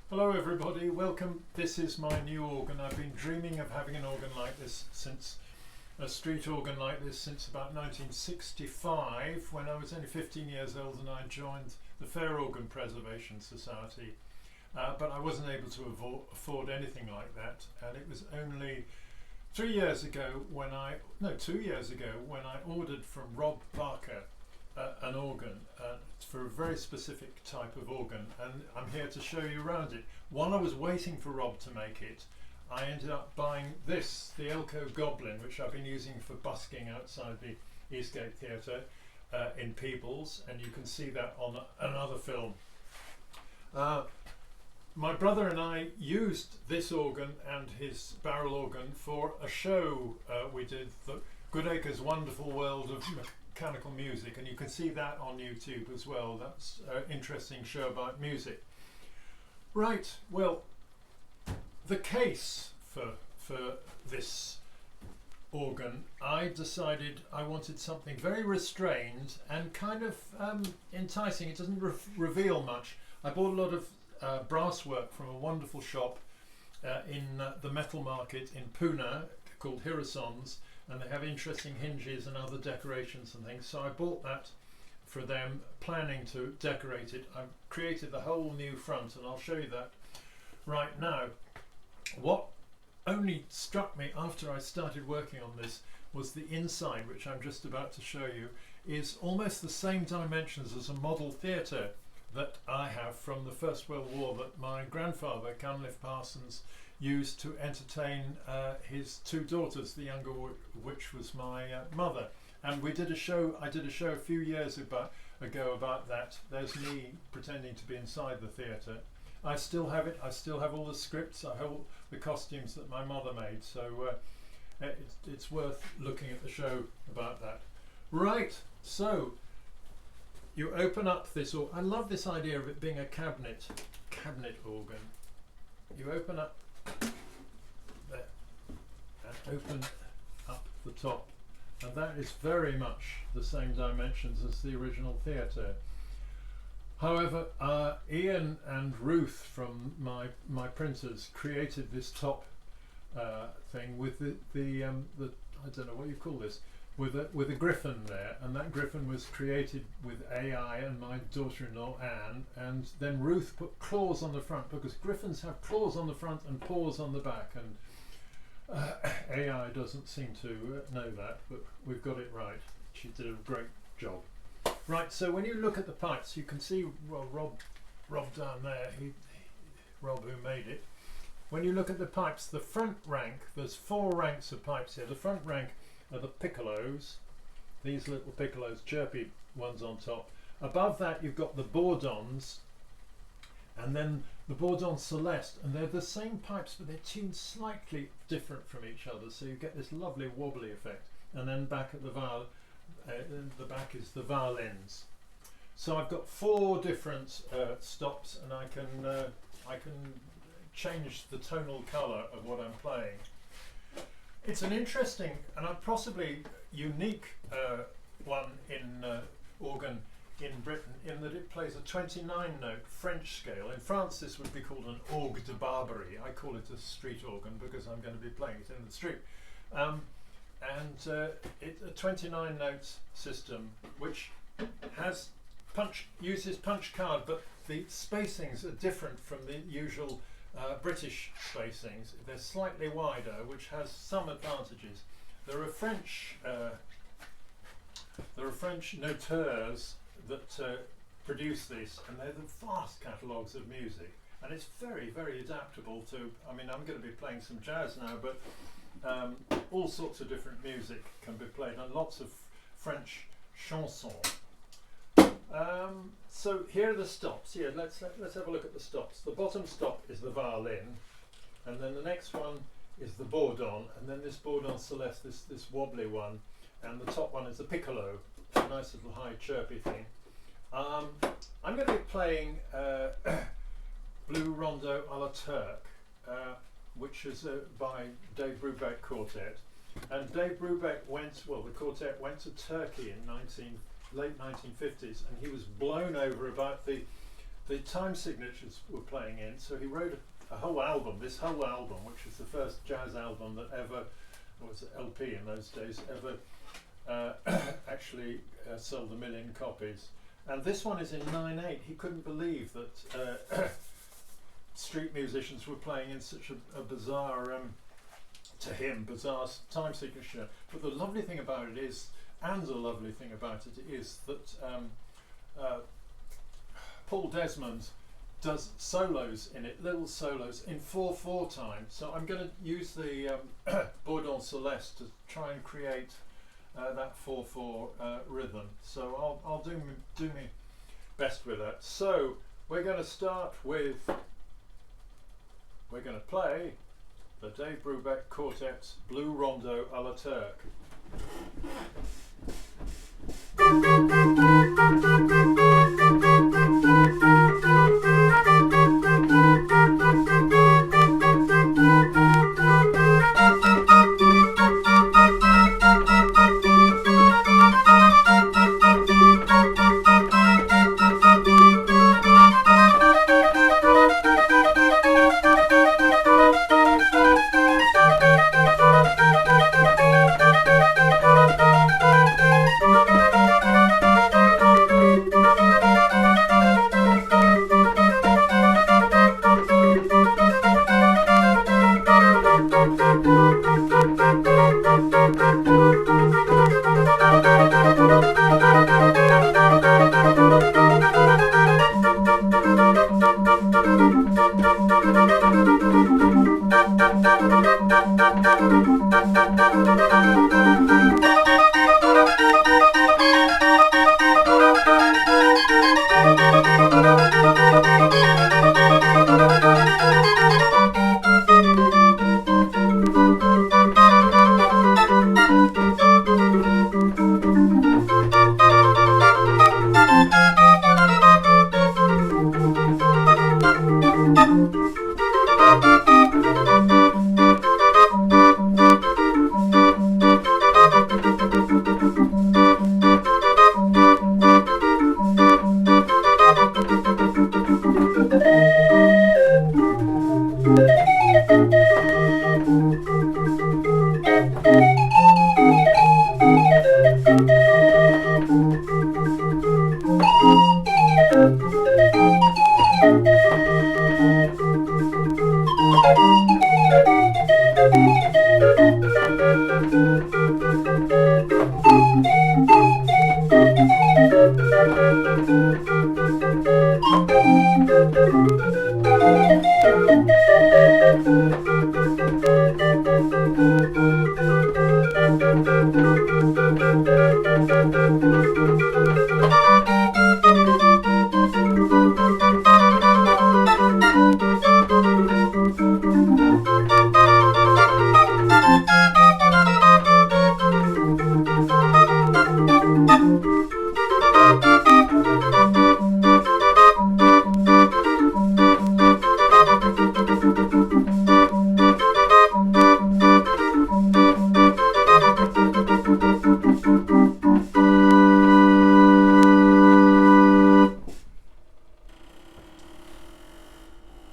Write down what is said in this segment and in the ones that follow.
Hello everybody, welcome. This is my new organ. I've been dreaming of having an organ like this a street organ like this since about 1965, when I was only 15 years old and I joined the Fair Organ Preservation Society. But I wasn't able to afford anything like that, and it was only 2 years ago when I ordered from Rob Barker an organ for a very specific type of organ, and I'm here to show you around it. While I was waiting for Rob to make it, I ended up buying this, the Elcho Goblin, which I've been using for busking outside the Eastgate Theatre in Peebles, and you can see that on another film. My brother and I used this organ and his barrel organ for a show we did, the Goodacre's Wonderful World of Mechanical Music, and you can see that on YouTube as well. That's an interesting show about music. Right, well, the case for this organ, I decided I wanted something very restrained and kind of enticing. It doesn't reveal much. I bought a lot of brass work from a wonderful shop in the metal market in Pune called Hiroson's, and they have interesting hinges and other decorations and things. So I bought that for them, planning to decorate it. I've created the whole new front, and I'll show you that right now. What only struck me after I started working on this was the inside, which I'm just about to show you, is almost the same dimensions as a model theatre that I have from the First World War that my grandfather, Cunliffe Parsons, used to entertain his two daughters, the younger which was my mother. And we did a show, I did a show a few years ago about that. There's me pretending to be inside the theatre. I still have it, I still have all the scripts, I have all the costumes that my mother made, so it's worth looking at the show about that. Right, so you open up this, or I love this idea of it being a cabinet organ. You open up there and open up the top, and that is very much the same dimensions as the original theatre. However, Ian and Ruth from my printers created this top thing with the I don't know what you call this, with a griffin there, and that griffin was created with AI and my daughter-in-law Anne, and then Ruth put claws on the front, because griffins have claws on the front and paws on the back, and AI doesn't seem to know that, but we've got it right. She did a great job. Right, so when you look at the pipes, you can see, well, Rob down there, Rob who made it. When you look at the pipes, the front rank, there's 4 ranks of pipes here. The front rank are the piccolos, these little piccolos, chirpy ones on top. Above that you've got the bourdons, and then the bourdon celeste, and they're the same pipes but they're tuned slightly different from each other, so you get this lovely wobbly effect. And then back at the back is the violins. So I've got 4 different stops, and I can change the tonal colour of what I'm playing. It's an interesting and possibly unique one in organ in Britain, in that it plays a 29-note French scale. In France this would be called an orgue de Barbarie. I call it a street organ because I'm going to be playing it in the street. It's a 29-note system which uses punch card, but the spacings are different from the usual British spacings. They're slightly wider, which has some advantages. There are French noteurs that produce this, and they're the vast catalogues of music, and it's very, very adaptable to, I mean, I'm going to be playing some jazz now, but all sorts of different music can be played, and lots of French chansons. So here are the stops. Here, let's have a look at the stops. The bottom stop is the violin, and then the next one is the bourdon, and then this bourdon celeste, this wobbly one, and the top one is the piccolo, a nice little high chirpy thing. I'm going to be playing Blue Rondo a la Turk, which is by Dave Brubeck Quartet. And Dave Brubeck the quartet went to Turkey in late 1950s, and he was blown over about the the time signatures were playing in. So he wrote a whole album, this whole album, which was the first jazz album that ever, or was it LP in those days, ever actually sold 1 million copies. And this one is in 9/8. He couldn't believe that street musicians were playing in such a bizarre, to him, bizarre time signature. But the lovely thing about it is, and the lovely thing about it is that Paul Desmond does solos in it, little solos in 4/4 time. So I'm going to use the Bourdon Celeste to try and create that 4/4 rhythm. So I'll do me best with that. So we're going to start with, we're going to play the Dave Brubeck Quartet's Blue Rondo à la Turk.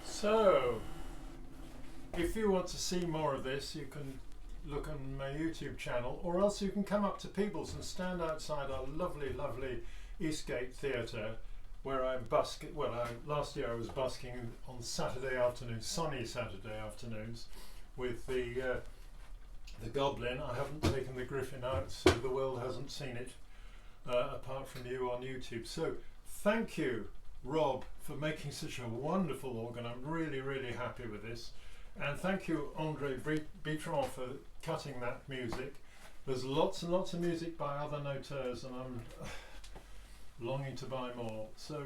So, if you want to see more of this, you can look on my YouTube channel, or else you can come up to Peebles and stand outside our lovely, lovely Eastgate Theatre, where I'm busking. Well, last year I was busking on Saturday afternoons, sunny Saturday afternoons, with the Goblin. I haven't taken the Griffin out, so the world hasn't seen it, apart from you on YouTube. So, thank you, Rob, for making such a wonderful organ. I'm really, really happy with this. And thank you, Andre Bitron, for cutting that music. There's lots and lots of music by other noteurs, and I'm longing to buy more. So